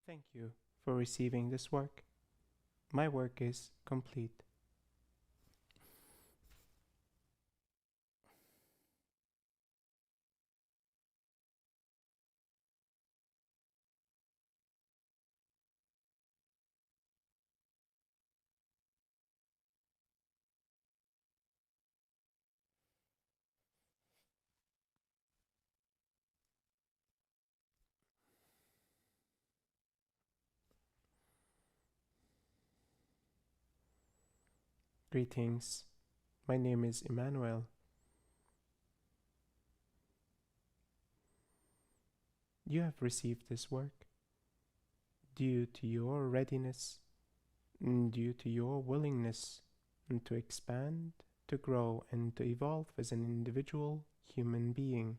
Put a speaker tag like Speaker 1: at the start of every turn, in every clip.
Speaker 1: Thank you for receiving this work. My work is complete. Greetings. My name is Emmanuel. You have received this work due to your readiness, due to your willingness to expand, to grow, and to evolve as an individual human being,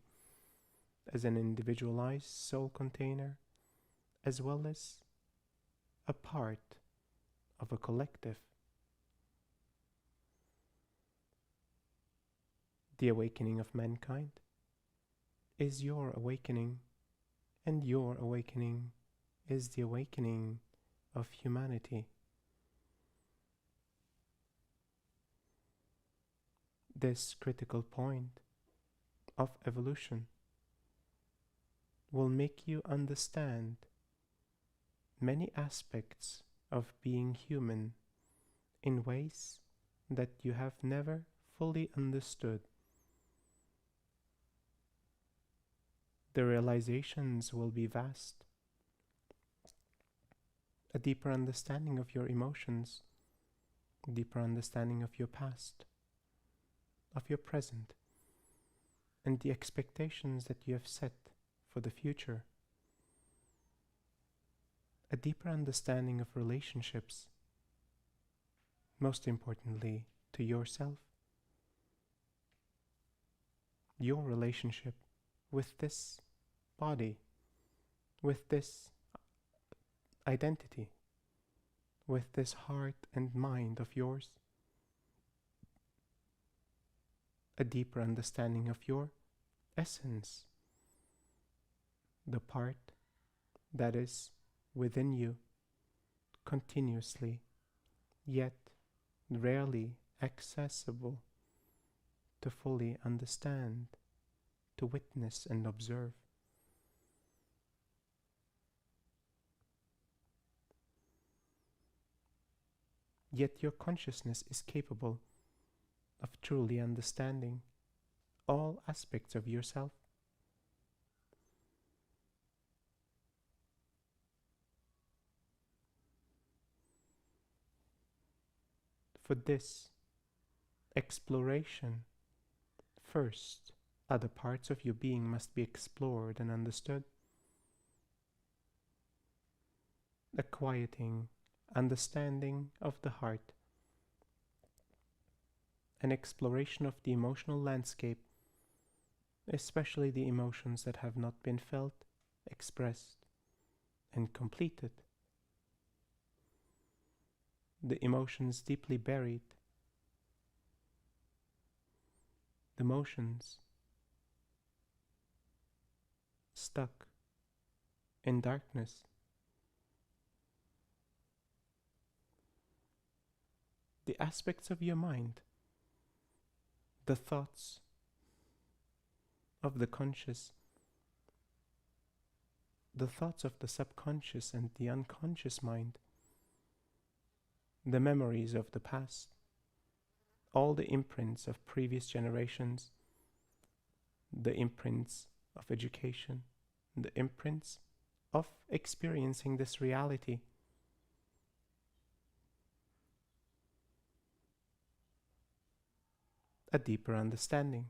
Speaker 1: as an individualized soul container, as well as a part of a collective. The awakening of mankind is your awakening, and your awakening is the awakening of humanity. This critical point of evolution will make you understand many aspects of being human in ways that you have never fully understood. The realizations will be vast. A deeper understanding of your emotions, a deeper understanding of your past, of your present, and the expectations that you have set for the future. A deeper understanding of relationships, most importantly to yourself. Your relationship with this body, with this identity, with this heart and mind of yours. A deeper understanding of your essence, the part that is within you, continuously, yet rarely accessible to fully understand, to witness and observe. Yet your consciousness is capable of truly understanding all aspects of yourself. For this exploration, first, other parts of your being must be explored and understood. A quieting understanding of the heart, an exploration of the emotional landscape, especially the emotions that have not been felt, expressed, and completed. The emotions deeply buried, the emotions stuck in darkness. The aspects of your mind, the thoughts of the conscious, the thoughts of the subconscious and the unconscious mind, the memories of the past, all the imprints of previous generations, the imprints of education, the imprints of experiencing this reality. A deeper understanding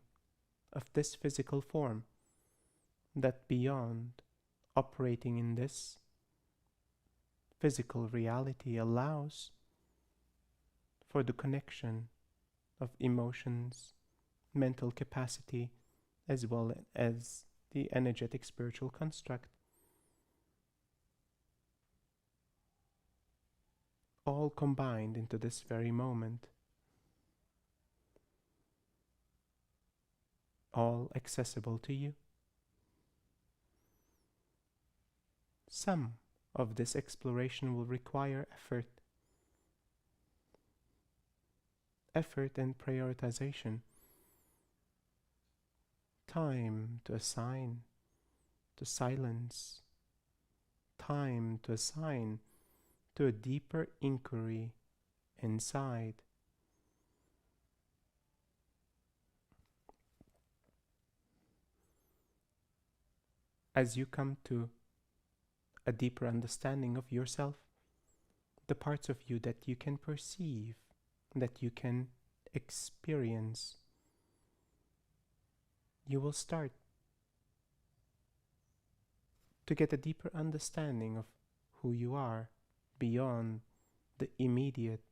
Speaker 1: of this physical form, that beyond operating in this physical reality allows for the connection of emotions, mental capacity, as well as the energetic spiritual construct, all combined into this very moment, all accessible to you. Some of this exploration will require effort and prioritization, time to assign to silence, time to assign to a deeper inquiry inside. As you come to a deeper understanding of yourself, the parts of you that you can perceive, that you can experience, you will start to get a deeper understanding of who you are beyond the immediate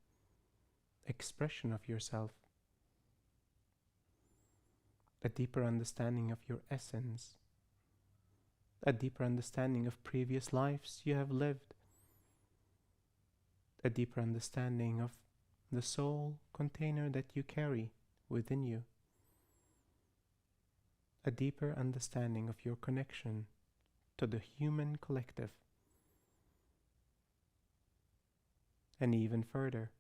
Speaker 1: expression of yourself, a deeper understanding of your essence, a deeper understanding of previous lives you have lived, a deeper understanding of the soul container that you carry within you, a deeper understanding of your connection to the human collective, and even further,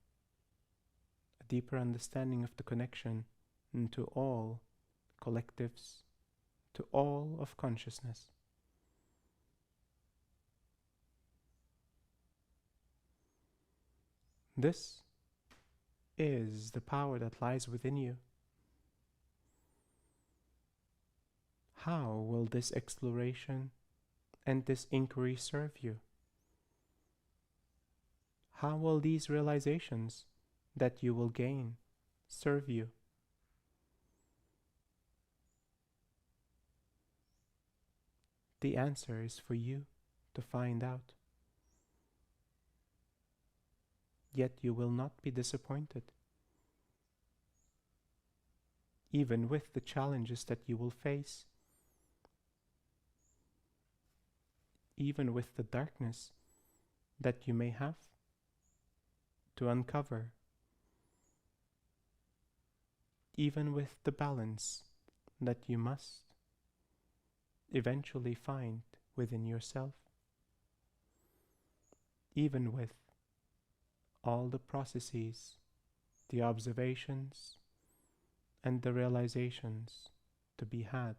Speaker 1: a deeper understanding of the connection to all collectives, to all of consciousness. This is the power that lies within you. How will this exploration and this inquiry serve you? How will these realizations that you will gain serve you? The answer is for you to find out. Yet you will not be disappointed. Even with the challenges that you will face, even with the darkness that you may have to uncover, even with the balance that you must eventually find within yourself, even with all the processes, the observations, and the realizations to be had,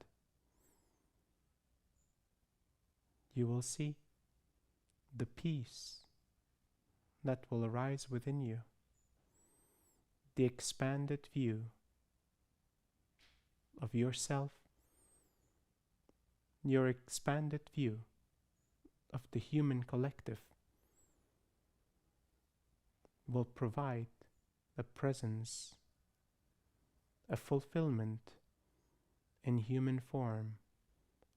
Speaker 1: you will see the peace that will arise within you, the expanded view of yourself, your expanded view of the human collective will provide a presence, a fulfillment in human form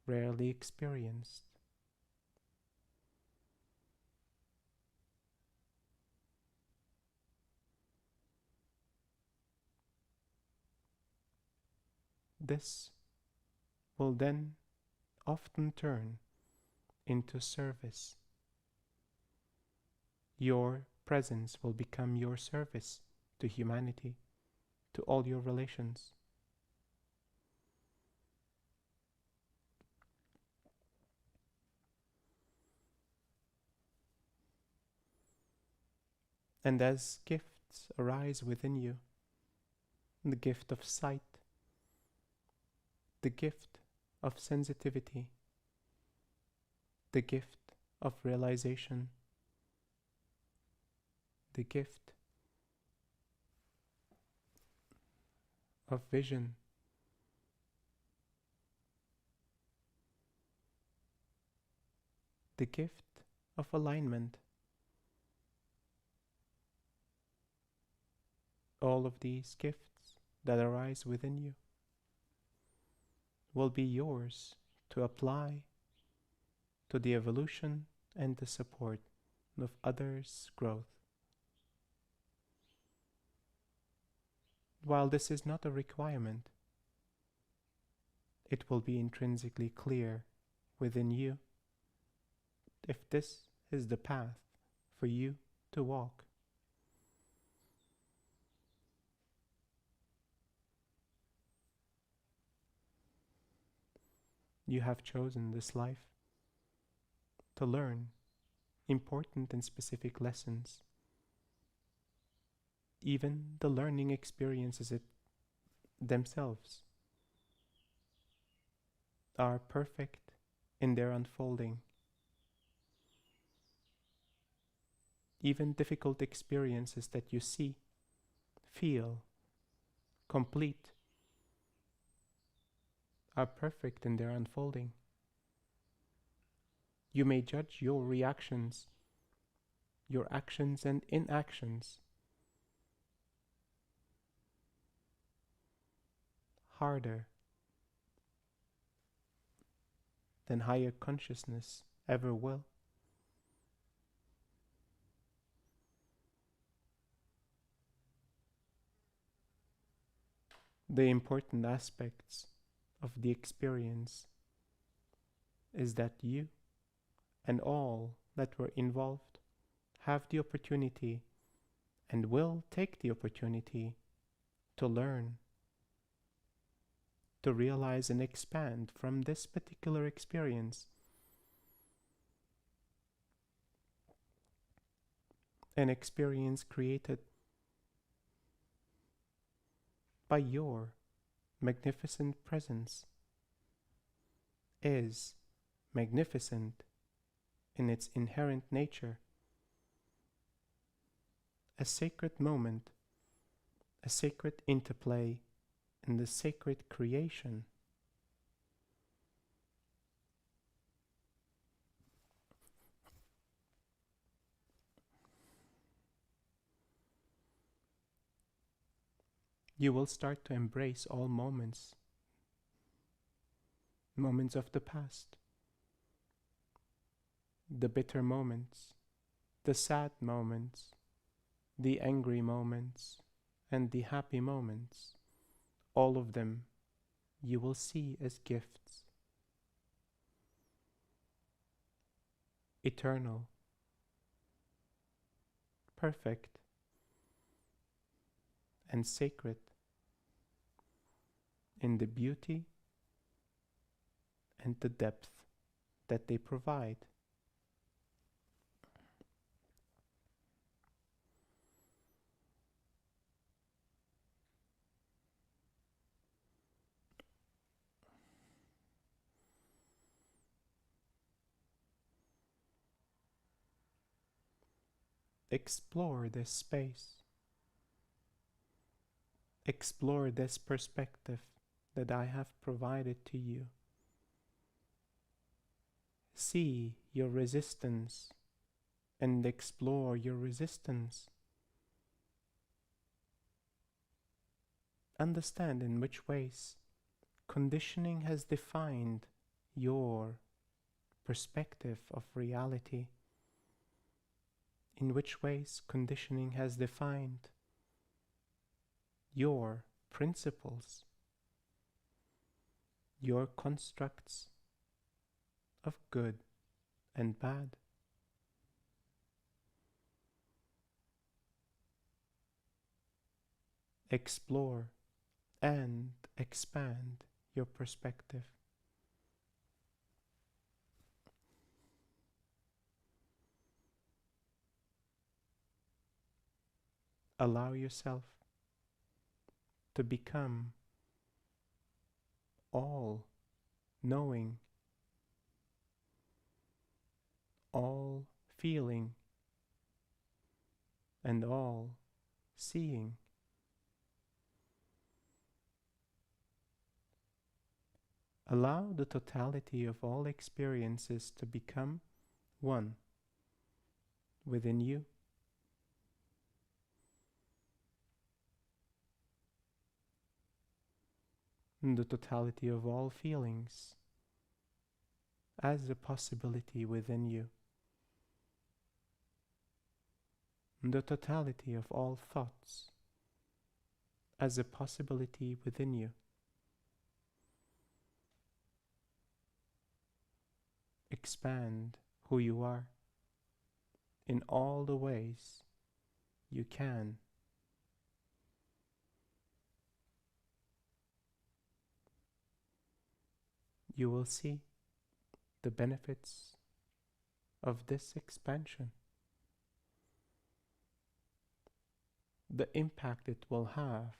Speaker 1: rarely experienced. This will then often turn into service. Your presence will become your service to humanity, to all your relations. And as gifts arise within you, the gift of sight, the gift of sensitivity, the gift of realization, the gift of vision, the gift of alignment. All of these gifts that arise within you will be yours to apply to the evolution and the support of others' growth. While this is not a requirement, it will be intrinsically clear within you if this is the path for you to walk. You have chosen this life to learn, important and specific lessons. Even the learning experiences themselves are perfect in their unfolding. Even difficult experiences that you see, feel, complete, are perfect in their unfolding. You may judge your reactions, your actions and inactions harder than higher consciousness ever will. The important aspects of the experience is that you and all that were involved have the opportunity and will take the opportunity to learn, to realize and expand from this particular experience. An experience created by your magnificent presence is magnificent in its inherent nature, a sacred moment, a sacred interplay in the sacred creation. You will start to embrace all moments, moments of the past, the bitter moments, the sad moments, the angry moments, and the happy moments. All of them you will see as gifts, eternal, perfect, and sacred in the beauty and the depth that they provide. Explore this space. Explore this perspective that I have provided to you. See your resistance and explore your resistance. Understand in which ways conditioning has defined your perspective of reality. In which ways conditioning has defined your principles, your constructs of good and bad. Explore and expand your perspective. Allow yourself to become all knowing, all feeling, and all seeing. Allow the totality of all experiences to become one within you. And the totality of all feelings as a possibility within you. And the totality of all thoughts as a possibility within you. Expand who you are in all the ways you can. You will see the benefits of this expansion, the impact it will have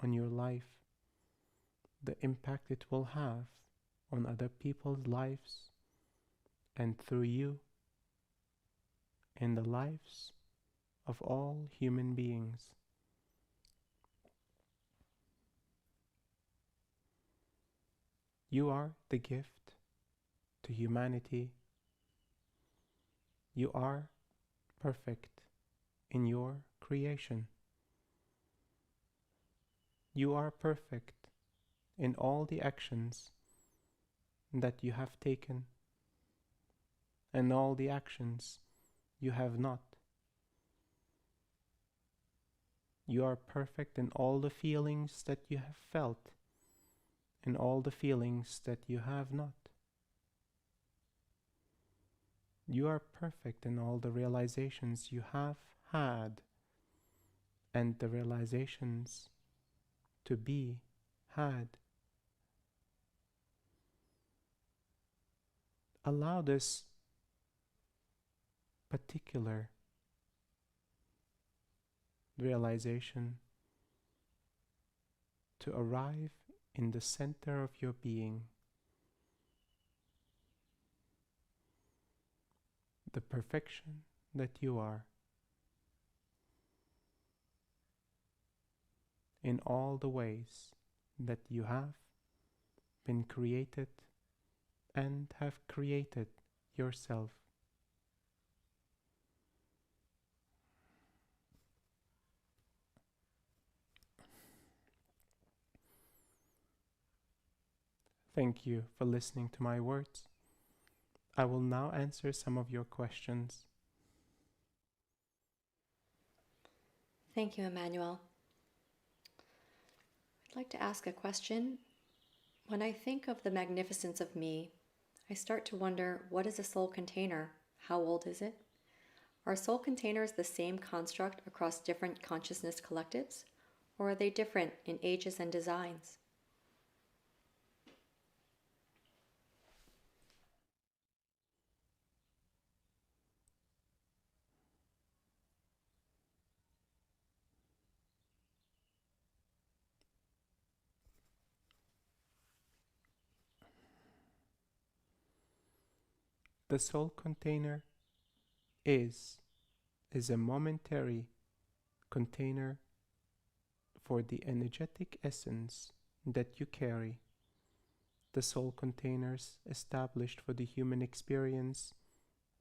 Speaker 1: on your life, the impact it will have on other people's lives, and through you, in the lives of all human beings. You are the gift to humanity. You are perfect in your creation. You are perfect in all the actions that you have taken and all the actions you have not. You are perfect in all the feelings that you have felt and all the feelings that you have not. You are perfect in all the realizations you have had and the realizations to be had. Allow this particular realization to arrive in the center of your being. The perfection that you are in all the ways that you have been created and have created yourself. Thank you for listening to my words. I will now answer some of your questions.
Speaker 2: Thank you, Emmanuel. I'd like to ask a question. When I think of the magnificence of me, I start to wonder, what is a soul container? How old is it? Are soul containers the same construct across different consciousness collectives, or are they different in ages and designs?
Speaker 1: The soul container is a momentary container for the energetic essence that you carry. The soul containers established for the human experience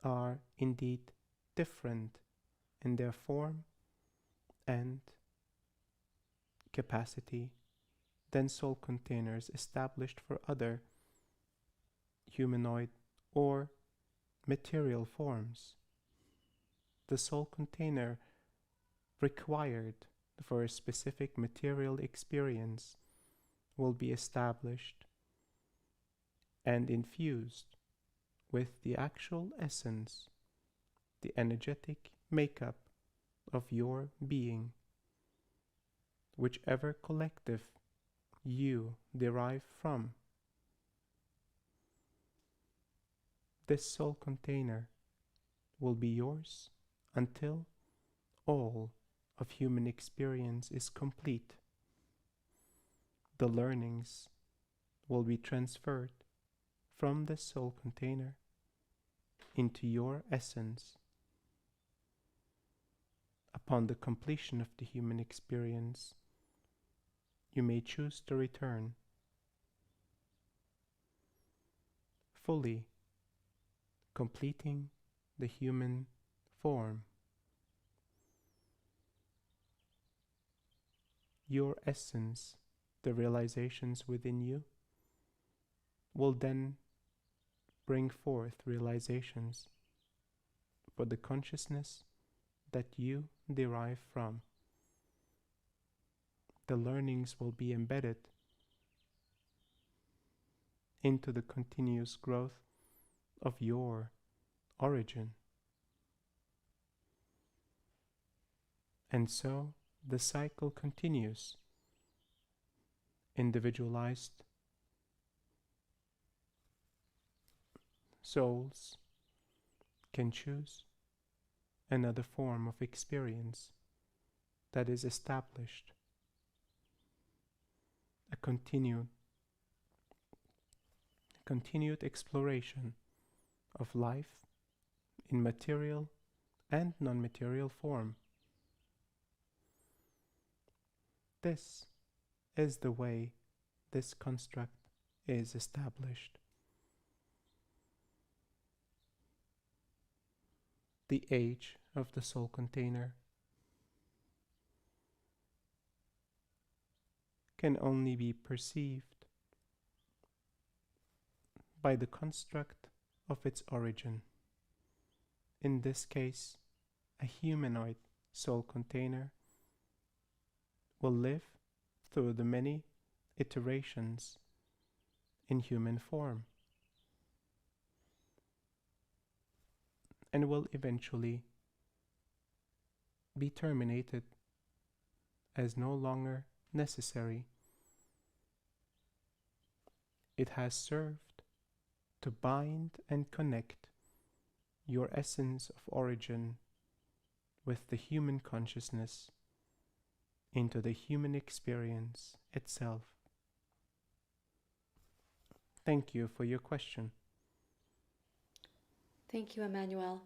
Speaker 1: are indeed different in their form and capacity than soul containers established for other humanoid or material forms. The soul container required for a specific material experience will be established and infused with the actual essence, the energetic makeup of your being, whichever collective you derive from. This soul container will be yours until all of human experience is complete. The learnings will be transferred from the soul container into your essence. Upon the completion of the human experience, you may choose to return fully, completing the human form. Your essence, the realizations within you, will then bring forth realizations for the consciousness that you derive from. The learnings will be embedded into the continuous growth of your origin. And so the cycle continues. Individualized souls can choose another form of experience that is established, a continued exploration of life in material and non-material form. This is the way this construct is established. The age of the soul container can only be perceived by the construct of its origin. In this case, a humanoid soul container will live through the many iterations in human form and will eventually be terminated as no longer necessary. It has served to bind and connect your essence of origin with the human consciousness into the human experience itself. Thank you for your question.
Speaker 2: Thank you, Emmanuel.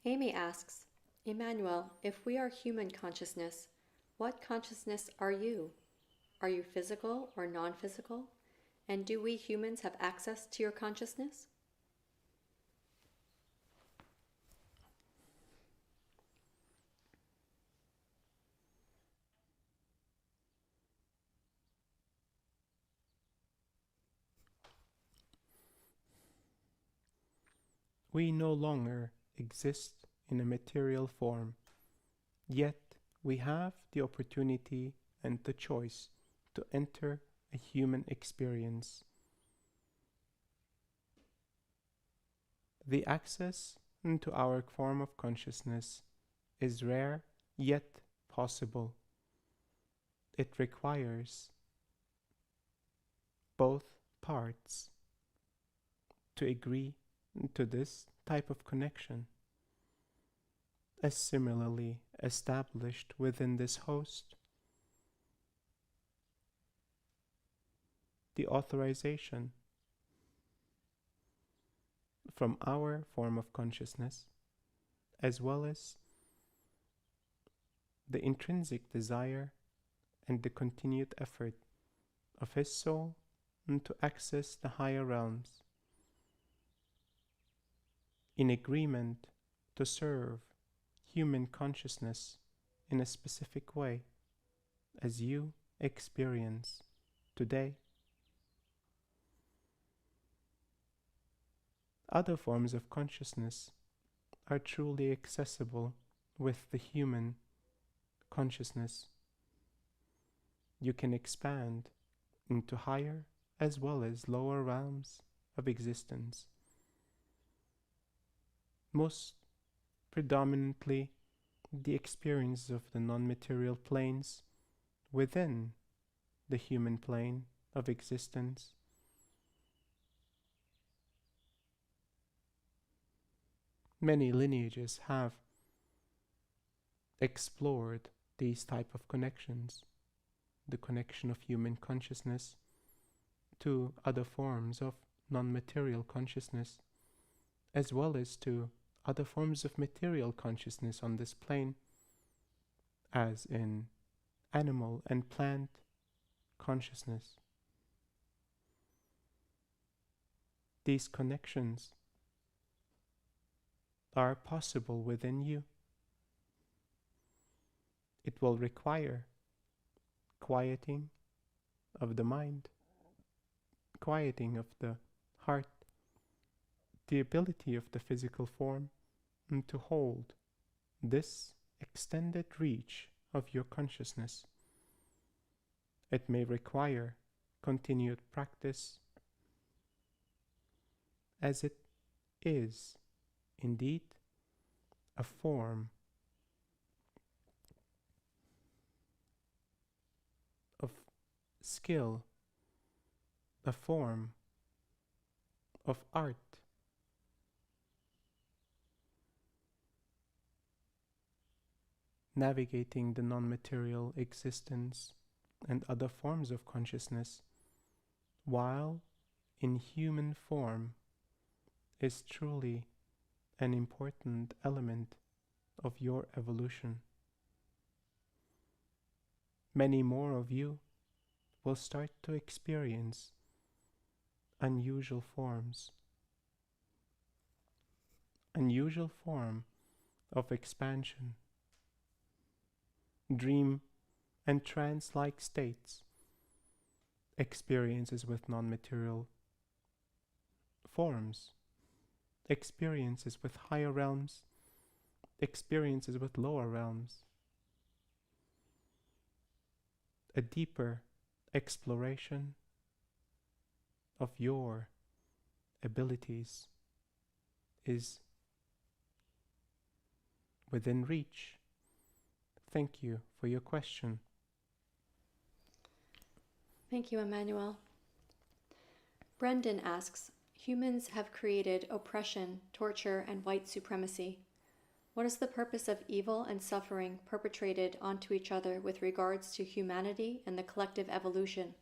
Speaker 2: Amy asks, Emmanuel, if we are human consciousness, what consciousness are you? Are you physical or non-physical? And do we humans have access to your consciousness?
Speaker 1: We no longer exist in a material form, yet we have the opportunity and the choice to enter a human experience. The access into our form of consciousness is rare yet possible. It requires both parts to agree to this type of connection, as similarly established within this host. The authorization from our form of consciousness, as well as the intrinsic desire and the continued effort of his soul to access the higher realms, in agreement to serve human consciousness in a specific way, as you experience today. Other forms of consciousness are truly accessible with the human consciousness. You can expand into higher as well as lower realms of existence. Most predominantly, the experience of the non-material planes within the human plane of existence. Many lineages have explored these type of connections, the connection of human consciousness to other forms of non-material consciousness, as well as to other forms of material consciousness on this plane, as in animal and plant consciousness. These connections are possible within you. It will require quieting of the mind, quieting of the heart, the ability of the physical form to hold this extended reach of your consciousness. It may require continued practice, as it is indeed a form of skill, a form of art, navigating the non-material existence and other forms of consciousness, while in human form, is truly an important element of your evolution. Many more of you will start to experience unusual form of expansion, dream and trance-like states, experiences with non-material forms, experiences with higher realms, experiences with lower realms, a deeper exploration of your abilities is within reach. Thank you for your question.
Speaker 2: Thank you, Emmanuel. Brendan asks, humans have created oppression, torture, and white supremacy. What is the purpose of evil and suffering perpetrated onto each other with regards to humanity and the collective evolution?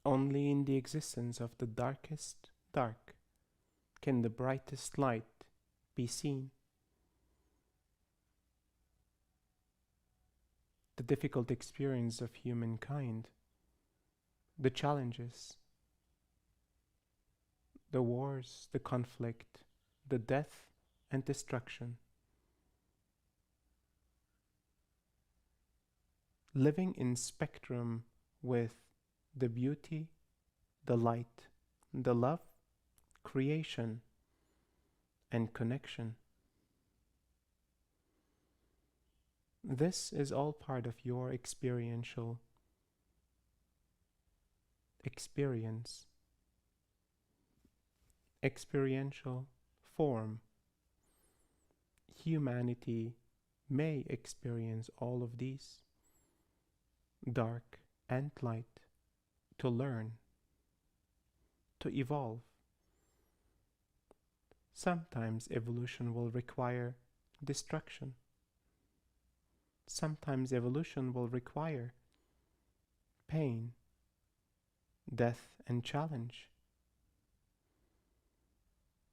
Speaker 1: Only in the existence of the darkest dark can the brightest light be seen. The difficult experience of humankind, the challenges, the wars, the conflict, the death and destruction. Living in spectrum with the beauty, the light, the love, creation, and connection. This is all part of your experiential experience, experiential form. Humanity may experience all of these, dark and light, to learn, to evolve. Sometimes evolution will require destruction. Sometimes evolution will require pain, death, and challenge.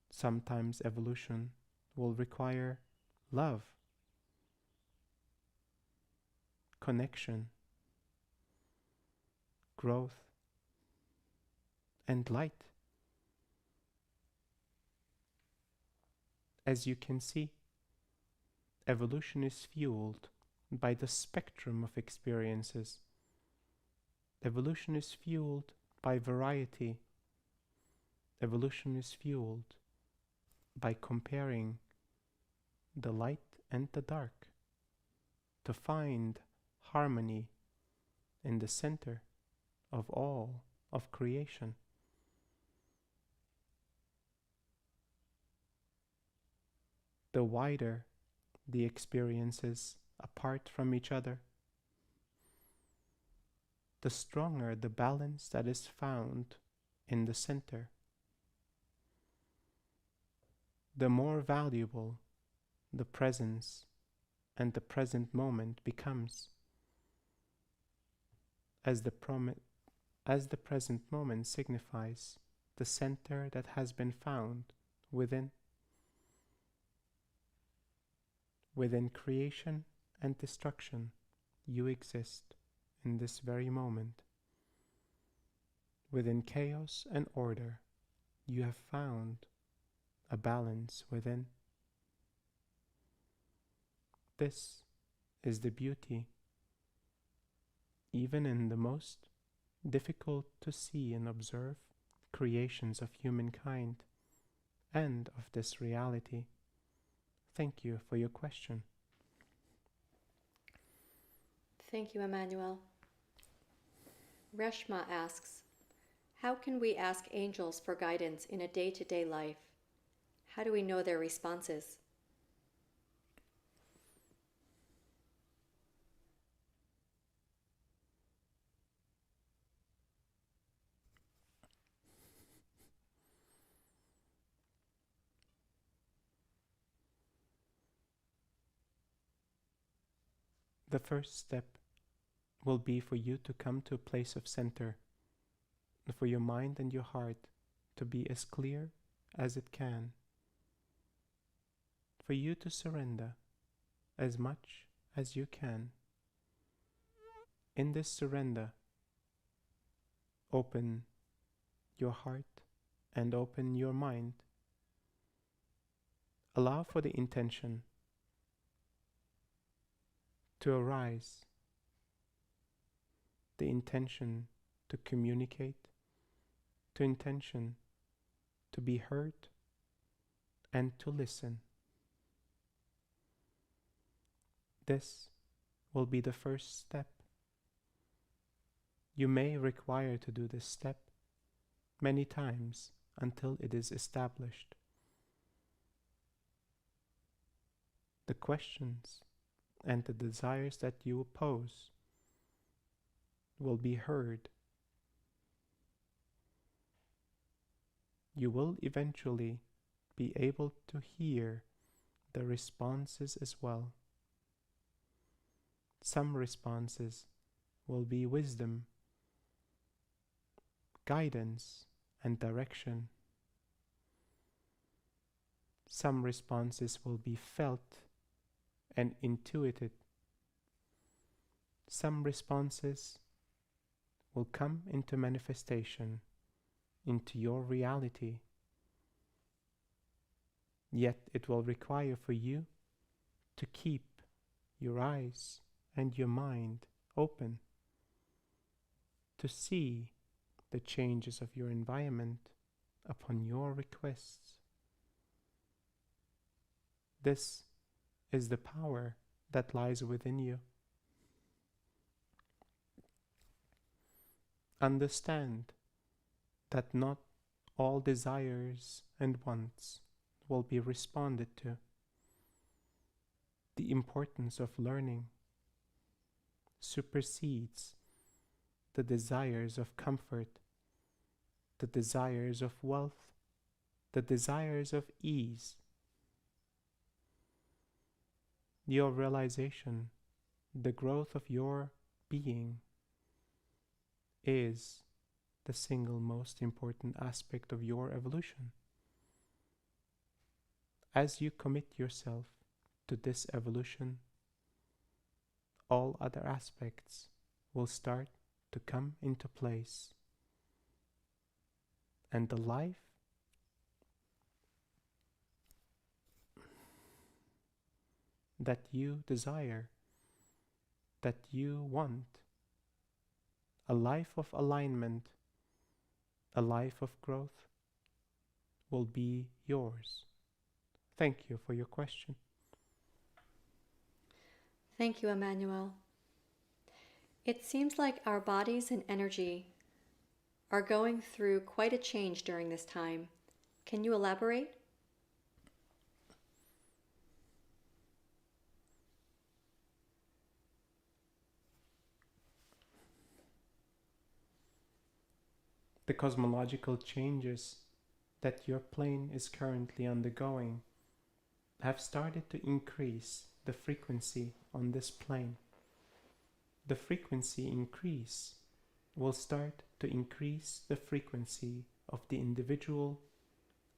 Speaker 1: Sometimes evolution will require love, connection, growth, and light. As you can see, evolution is fueled by the spectrum of experiences. Evolution is fueled by variety. Evolution is fueled by comparing the light and the dark to find harmony in the center of all of creation. The wider the experiences apart from each other, the stronger the balance that is found in the center. The more valuable the presence and the present moment becomes, as the present moment signifies the center that has been found within. Within creation and destruction, you exist in this very moment. Within chaos and order, you have found a balance within. This is the beauty, even in the most difficult to see and observe creations of humankind and of this reality. Thank you for your question.
Speaker 2: Thank you, Emmanuel. Reshma asks, How can we ask angels for guidance in a day-to-day life? How do we know their responses?
Speaker 1: The first step will be for you to come to a place of center, for your mind and your heart to be as clear as it can, for you to surrender as much as you can. In this surrender, open your heart and open your mind. Allow for the intention to arise, the intention to communicate, the intention to be heard and to listen. This will be the first step. You may require to do this step many times until it is established. The questions and the desires that you pose will be heard. You will eventually be able to hear the responses as well. Some responses will be wisdom, guidance, and direction. Some responses will be felt and intuited. Some responses will come into manifestation, into your reality. Yet it will require for you to keep your eyes and your mind open, to see the changes of your environment upon your requests. This is the power that lies within you. Understand that not all desires and wants will be responded to. The importance of learning supersedes the desires of comfort, the desires of wealth, the desires of ease. Your realization, the growth of your being, is the single most important aspect of your evolution. As you commit yourself to this evolution, all other aspects will start to come into place, and the life that you desire, that you want, a life of alignment, a life of growth, will be yours. Thank you for your question.
Speaker 2: Thank you, Emmanuel. It seems like our bodies and energy are going through quite a change during this time. Can you elaborate?
Speaker 1: The cosmological changes that your plane is currently undergoing have started to increase the frequency on this plane. The frequency increase will start to increase the frequency of the individual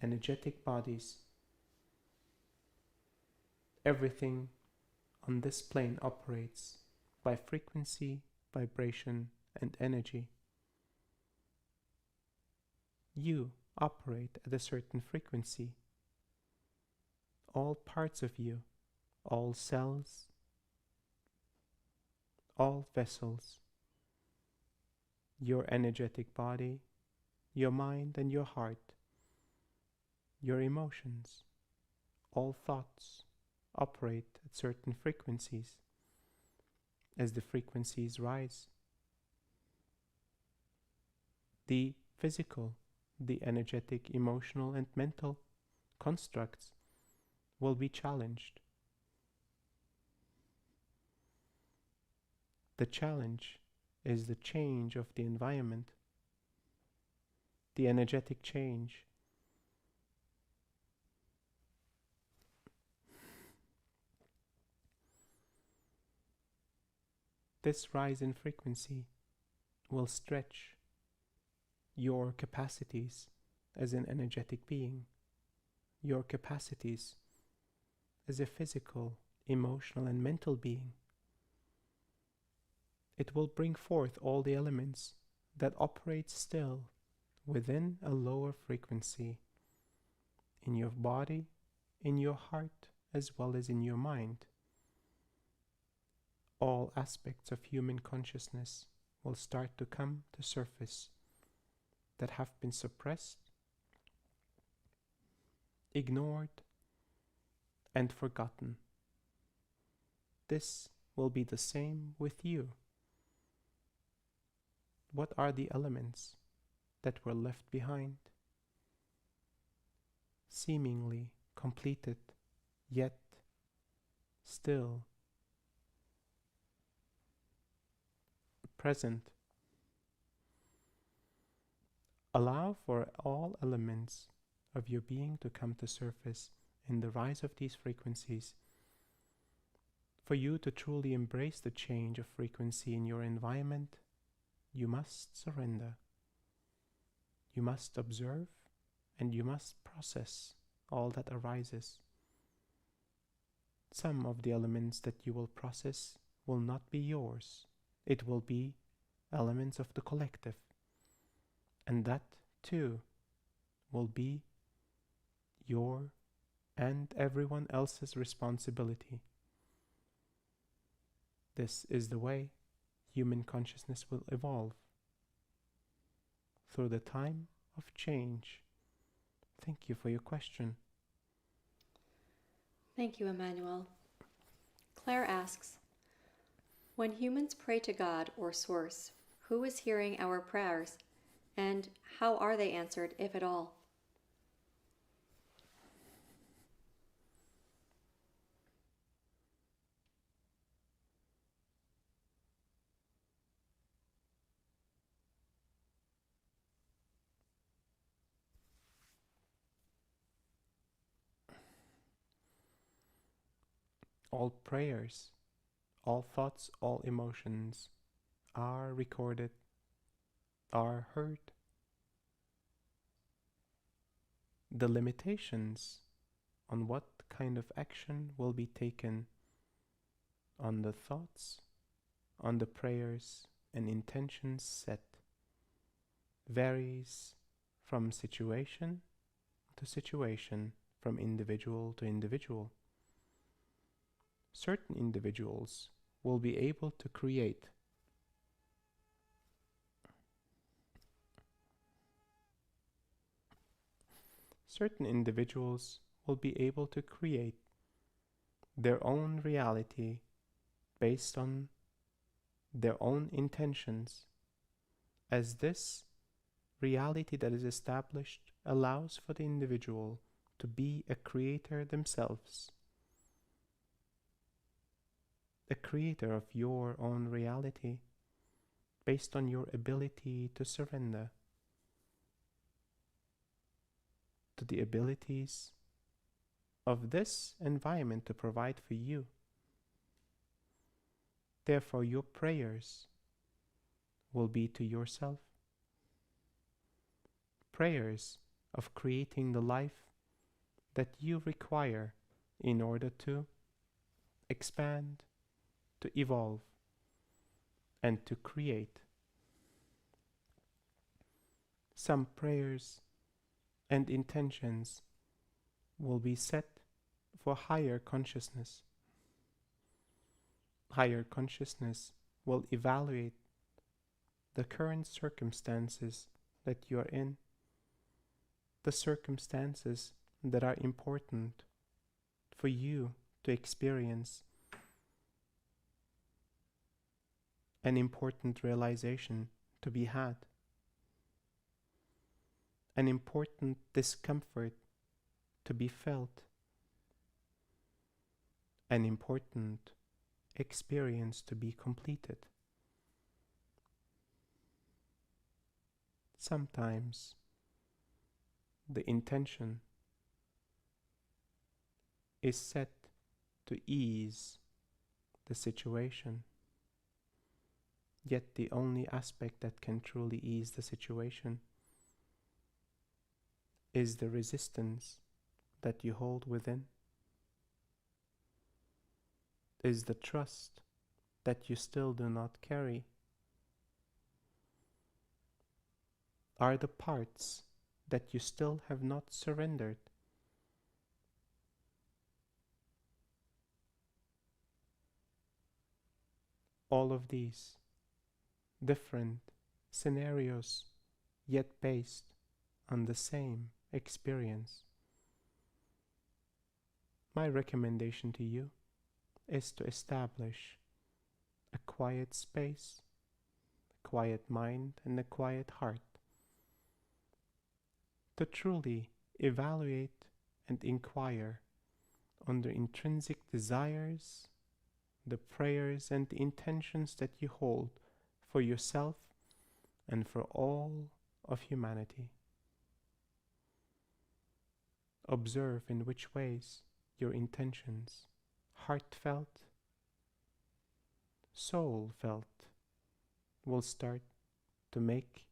Speaker 1: energetic bodies. Everything on this plane operates by frequency, vibration, and energy. You operate at a certain frequency. All parts of you, all cells, all vessels, your energetic body, your mind and your heart, your emotions, all thoughts operate at certain frequencies. As the frequencies rise, the physical, the energetic, emotional, and mental constructs will be challenged. The challenge is the change of the environment, the energetic change. This rise in frequency will stretch your capacities as an energetic being, your capacities as a physical, emotional, and mental being. It will bring forth all the elements that operate still within a lower frequency in your body, in your heart, as well as in your mind. All aspects of human consciousness will start to come to surface that have been suppressed, ignored, and forgotten. This will be the same with you. What are the elements that were left behind? Seemingly completed, yet still present. Allow for all elements of your being to come to surface in the rise of these frequencies. For you to truly embrace the change of frequency in your environment, you must surrender. You must observe and you must process all that arises. Some of the elements that you will process will not be yours. It will be elements of the collective. And that, too, will be your and everyone else's responsibility. This is the way human consciousness will evolve through the time of change. Thank you for your question.
Speaker 2: Thank you, Emmanuel. Claire asks, when humans pray to God or Source, who is hearing our prayers, and how are they answered, if at all?
Speaker 1: All prayers, all thoughts, all emotions are recorded, are heard. The limitations on what kind of action will be taken on the thoughts, on the prayers and intentions set varies from situation to situation, from individual to individual. Certain individuals will be able to create their own reality based on their own intentions, as this reality that is established allows for the individual to be a creator themselves, a creator of your own reality based on your ability to surrender to the abilities of this environment to provide for you. Therefore, your prayers will be to yourself. Prayers of creating the life that you require in order to expand, to evolve, and to create. Some prayers and intentions will be set for higher consciousness. Higher consciousness will evaluate the current circumstances that you are in, the circumstances that are important for you to experience an important realization to be had. an important discomfort to be felt, an important experience to be completed. Sometimes the intention is set to ease the situation, yet the only aspect that can truly ease the situation is the resistance that you hold within, is the trust that you still do not carry, are the parts that you still have not surrendered. All of these different scenarios, yet based on the same experience. My recommendation to you is to establish a quiet space, a quiet mind, and a quiet heart to truly evaluate and inquire on the intrinsic desires, the prayers, and the intentions that you hold for yourself and for all of humanity. Observe in which ways your intentions, heartfelt, soul felt, will start to make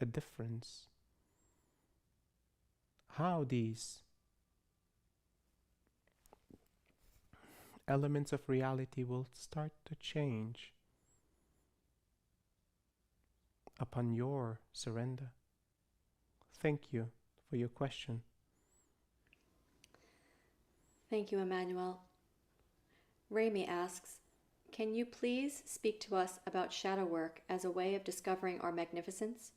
Speaker 1: a difference. How these elements of reality will start to change upon your surrender. Thank you for your question.
Speaker 2: Thank you, Emmanuel. Rami asks, can you please speak to us about shadow work as a way of discovering our magnificence?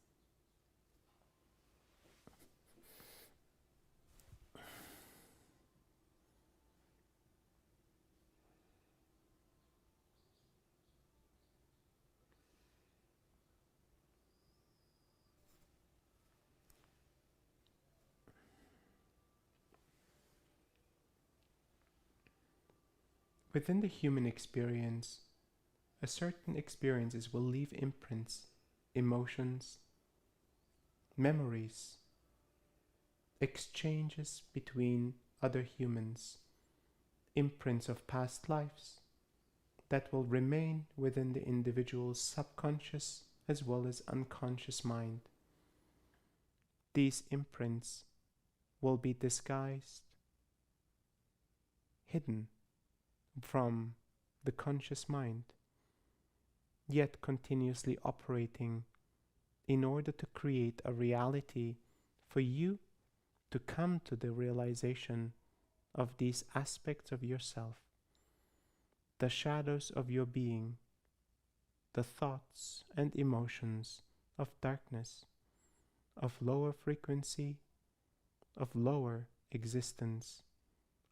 Speaker 1: Within the human experience, a certain experiences will leave imprints, emotions, memories, exchanges between other humans, imprints of past lives that will remain within the individual's subconscious as well as unconscious mind. These imprints will be disguised, hidden from the conscious mind, yet continuously operating in order to create a reality for you to come to the realization of these aspects of yourself, the shadows of your being, the thoughts and emotions of darkness, of lower frequency, of lower existence,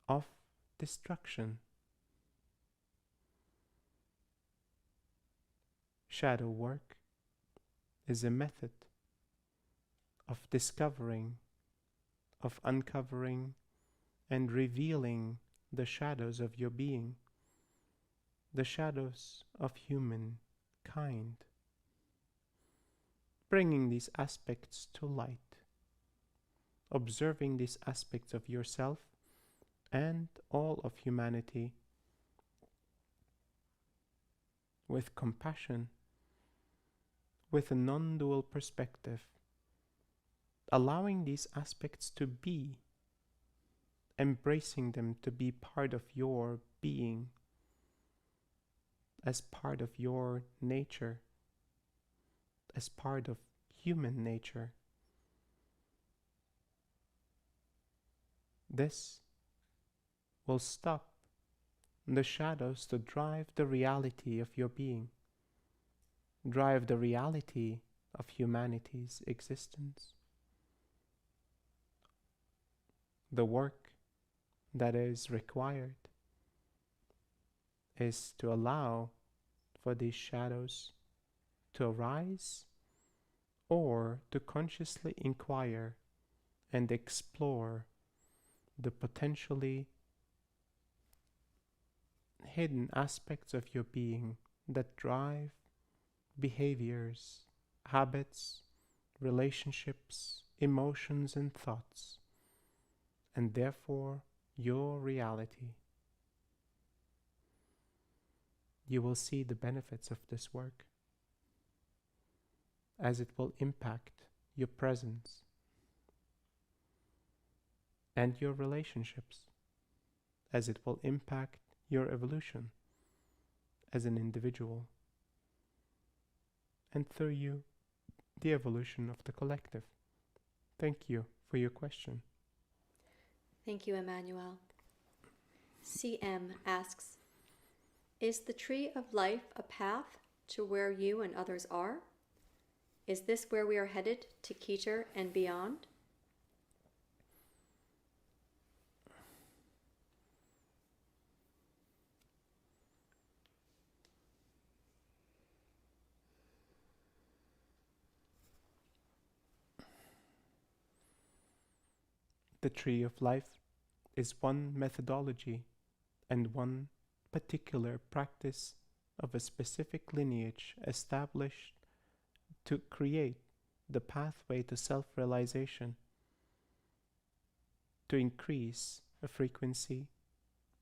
Speaker 1: of destruction. Shadow work is a method of discovering, of uncovering and revealing the shadows of your being, the shadows of humankind, bringing these aspects to light, observing these aspects of yourself and all of humanity with compassion, with a non-dual perspective, allowing these aspects to be, embracing them to be part of your being, as part of your nature, as part of human nature. This will stop the shadows to drive the reality of your being, drive the reality of humanity's existence. The work that is required is to allow for these shadows to arise or to consciously inquire and explore the potentially hidden aspects of your being that drive behaviors, habits, relationships, emotions, and thoughts, and therefore your reality. You will see the benefits of this work, as it will impact your presence and your relationships, as it will impact your evolution as an individual, and through you, the evolution of the collective. Thank you for your question.
Speaker 2: Thank you, Emmanuel. CM asks, is the tree of life a path to where you and others are? Is this where we are headed to Keter and beyond?
Speaker 1: The tree of life is one methodology and one particular practice of a specific lineage established to create the pathway to self-realization, to increase a frequency,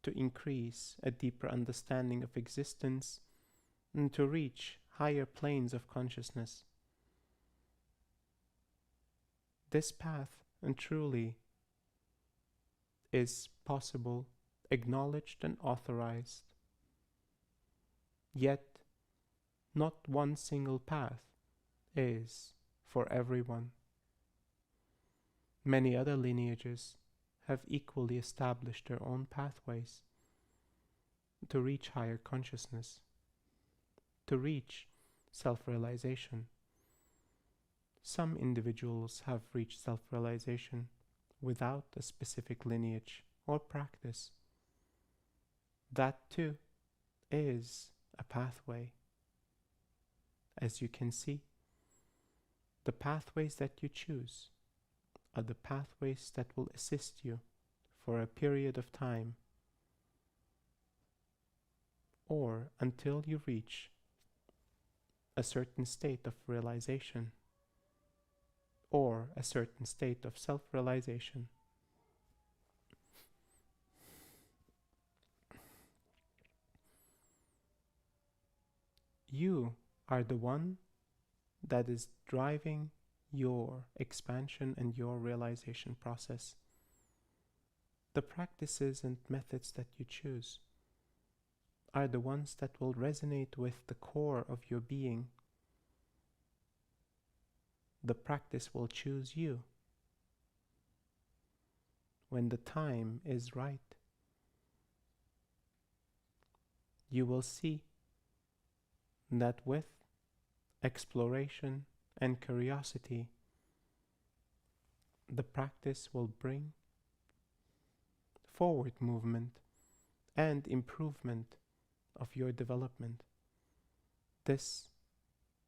Speaker 1: to increase a deeper understanding of existence, and to reach higher planes of consciousness. This path, and truly, is possible, acknowledged, and authorized. Yet, not one single path is for everyone. Many other lineages have equally established their own pathways to reach higher consciousness, to reach self-realization. Some individuals have reached self-realization without a specific lineage or practice. That too is a pathway. As you can see, the pathways that you choose are the pathways that will assist you for a period of time, or until you reach a certain state of realization, or a certain state of self-realization. You are the one that is driving your expansion and your realization process. The practices and methods that you choose are the ones that will resonate with the core of your being. The practice will choose you when the time is right. You will see that with exploration and curiosity, the practice will bring forward movement and improvement of your development. This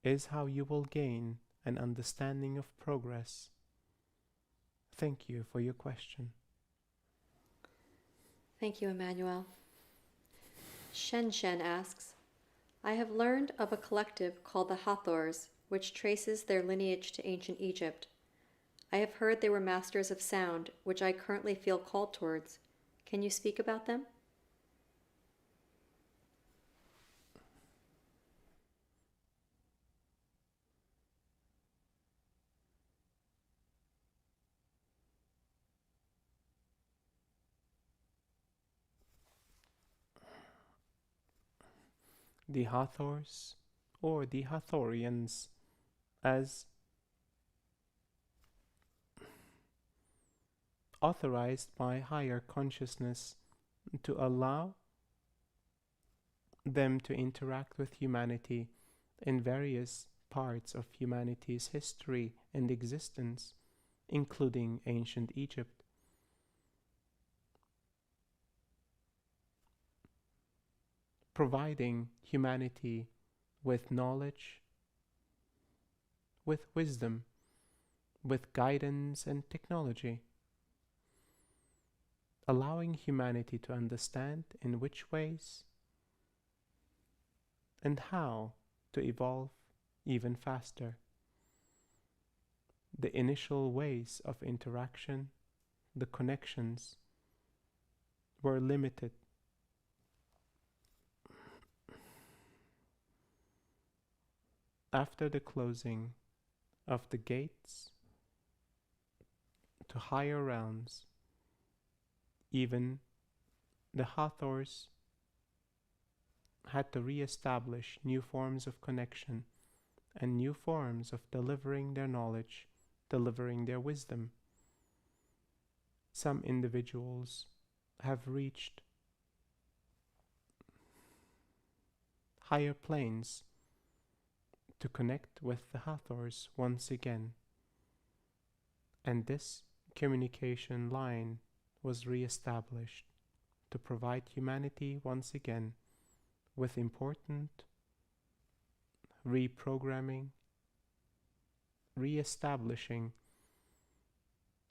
Speaker 1: is how you will gain an understanding of progress. Thank you for your question.
Speaker 2: Thank you, Emmanuel. Shen Shen asks, I have learned of a collective called the Hathors, which traces their lineage to ancient Egypt. I have heard they were masters of sound, which I currently feel called towards. Can you speak about them?
Speaker 1: The Hathors, or the Hathorians, as authorized by higher consciousness to allow them to interact with humanity in various parts of humanity's history and existence, including ancient Egypt. Providing humanity with knowledge, with wisdom, with guidance and technology, allowing humanity to understand in which ways and how to evolve even faster. The initial ways of interaction, the connections, were limited. After the closing of the gates to higher realms, even the Hathors had to re-establish new forms of connection and new forms of delivering their knowledge, delivering their wisdom. Some individuals have reached higher planes to connect with the Hathors once again, and this communication line was re-established to provide humanity once again with important reprogramming, re-establishing,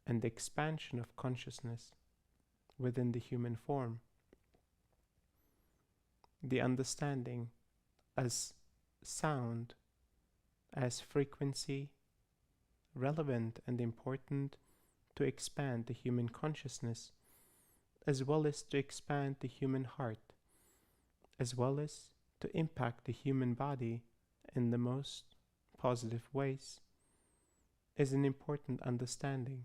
Speaker 1: and expansion of consciousness within the human form. The understanding as sound, as frequency, relevant and important to expand the human consciousness, as well as to expand the human heart, as well as to impact the human body in the most positive ways, is an important understanding,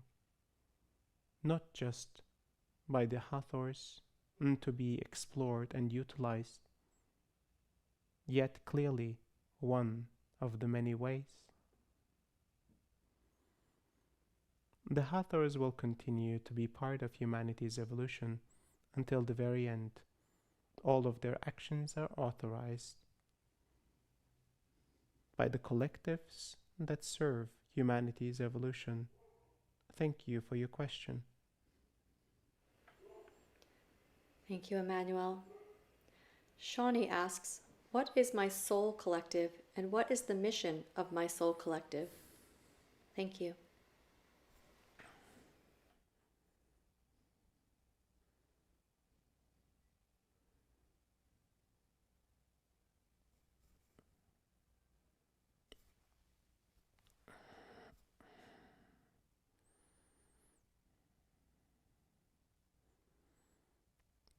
Speaker 1: not just by the Hathors to be explored and utilized, yet clearly one of the many ways. The Hathors will continue to be part of humanity's evolution until the very end. All of their actions are authorized by the collectives that serve humanity's evolution. Thank you for your question.
Speaker 2: Thank you, Emmanuel. Shawnee asks, what is my soul collective and what is the mission of my soul collective? Thank you.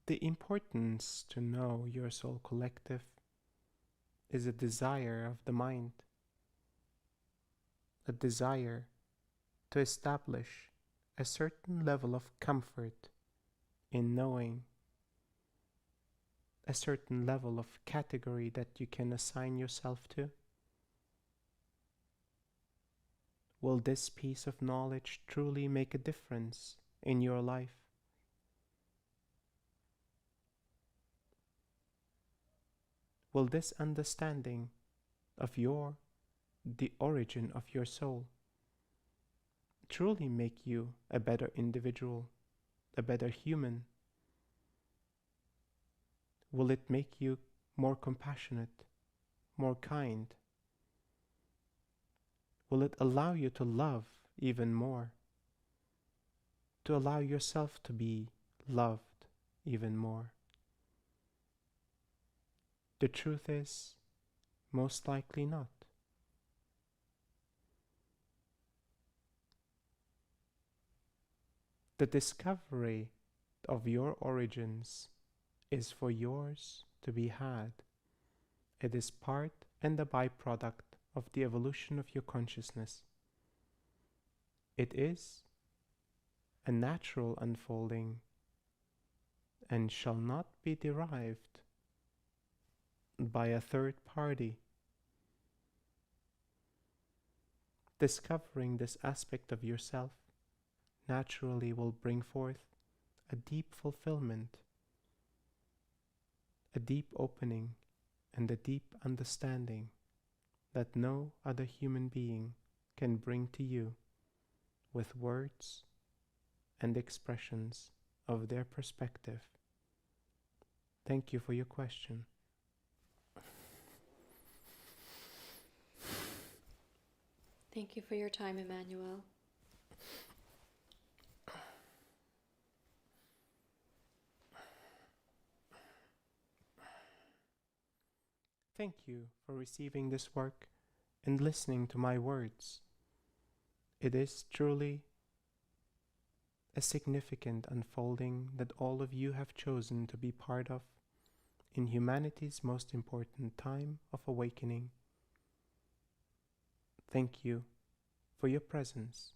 Speaker 1: The importance to know your soul collective is a desire of the mind, a desire to establish a certain level of comfort in knowing, a certain level of category that you can assign yourself to. Will this piece of knowledge truly make a difference in your life? Will this understanding of the origin of your soul, truly make you a better individual, a better human? Will it make you more compassionate, more kind? Will it allow you to love even more? To allow yourself to be loved even more? The truth is, most likely not. The discovery of your origins is for yours to be had. It is part and a byproduct of the evolution of your consciousness. It is a natural unfolding and shall not be derived by a third party. Discovering this aspect of yourself naturally will bring forth a deep fulfillment, a deep opening, and a deep understanding that no other human being can bring to you with words and expressions of their perspective. Thank you for your question.
Speaker 2: Thank you for your time, Emmanuel.
Speaker 1: Thank you for receiving this work and listening to my words. It is truly a significant unfolding that all of you have chosen to be part of in humanity's most important time of awakening. Thank you for your presence.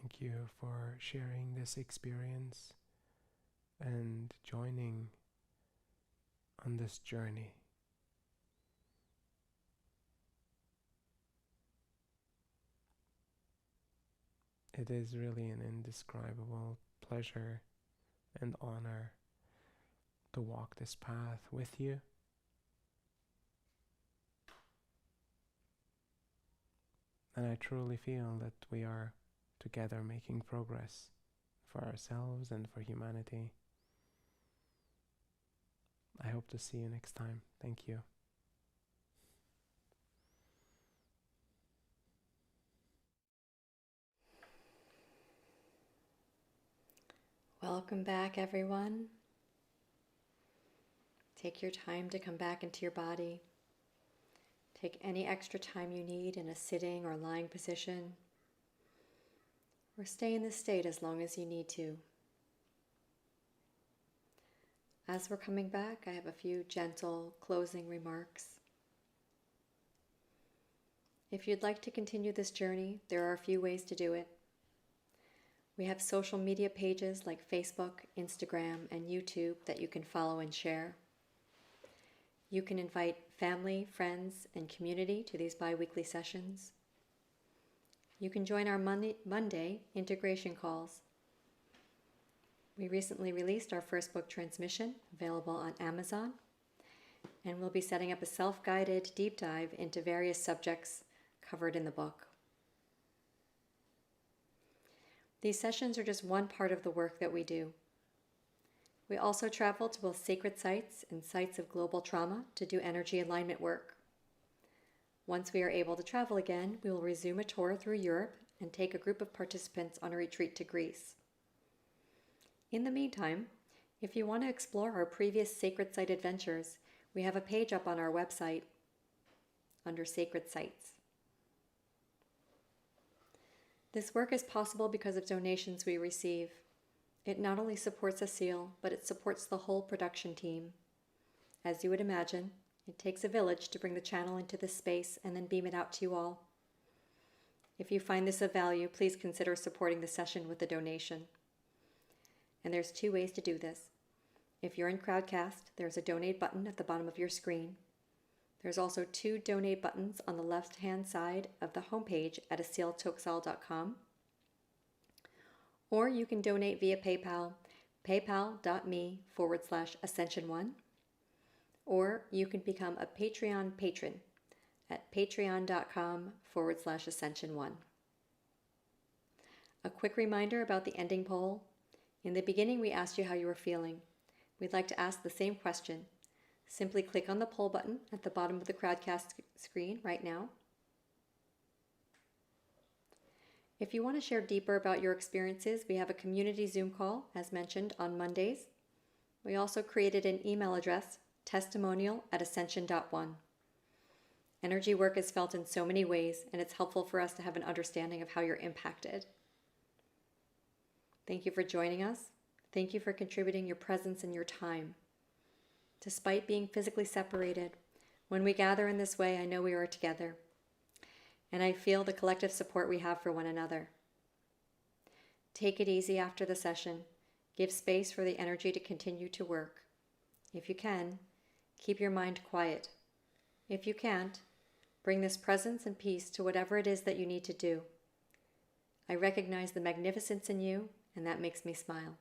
Speaker 1: Thank you for sharing this experience and joining on this journey. It is really an indescribable pleasure and honor to walk this path with you. And I truly feel that we are together making progress for ourselves and for humanity. I hope to see you next time. Thank you.
Speaker 2: Welcome back, everyone. Take your time to come back into your body. Take any extra time you need in a sitting or lying position, or stay in this state as long as you need to. As we're coming back, I have a few gentle closing remarks. If you'd like to continue this journey, there are a few ways to do it. We have social media pages like Facebook, Instagram, and YouTube that you can follow and share. You can invite family, friends, and community to these bi-weekly sessions. You can join our Monday integration calls. We recently released our first book transmission, available on Amazon, and we'll be setting up a self-guided deep dive into various subjects covered in the book. These sessions are just one part of the work that we do. We also travel to both sacred sites and sites of global trauma to do energy alignment work. Once we are able to travel again, we will resume a tour through Europe and take a group of participants on a retreat to Greece. In the meantime, if you want to explore our previous sacred site adventures, we have a page up on our website under Sacred Sites. This work is possible because of donations we receive. It not only supports Aseel, but it supports the whole production team. As you would imagine, it takes a village to bring the channel into this space and then beam it out to you all. If you find this of value, please consider supporting the session with a donation. And there's 2 ways to do this. If you're in Crowdcast, there's a donate button at the bottom of your screen. There's also 2 donate buttons on the left-hand side of the homepage at aseeltoxal.com. Or you can donate via PayPal, paypal.me/ascension1. Or you can become a Patreon patron at patreon.com/ascension1. A quick reminder about the ending poll. In the beginning, we asked you how you were feeling. We'd like to ask the same question. Simply click on the poll button at the bottom of the Crowdcast screen right now. If you want to share deeper about your experiences, we have a community Zoom call, as mentioned, on Mondays. We also created an email address, testimonial@ascension.one. Energy work is felt in so many ways, and it's helpful for us to have an understanding of how you're impacted. Thank you for joining us. Thank you for contributing your presence and your time. Despite being physically separated, when we gather in this way, I know we are together, and I feel the collective support we have for one another. Take it easy after the session. Give space for the energy to continue to work. If you can, keep your mind quiet. If you can't, bring this presence and peace to whatever it is that you need to do. I recognize the magnificence in you, and that makes me smile.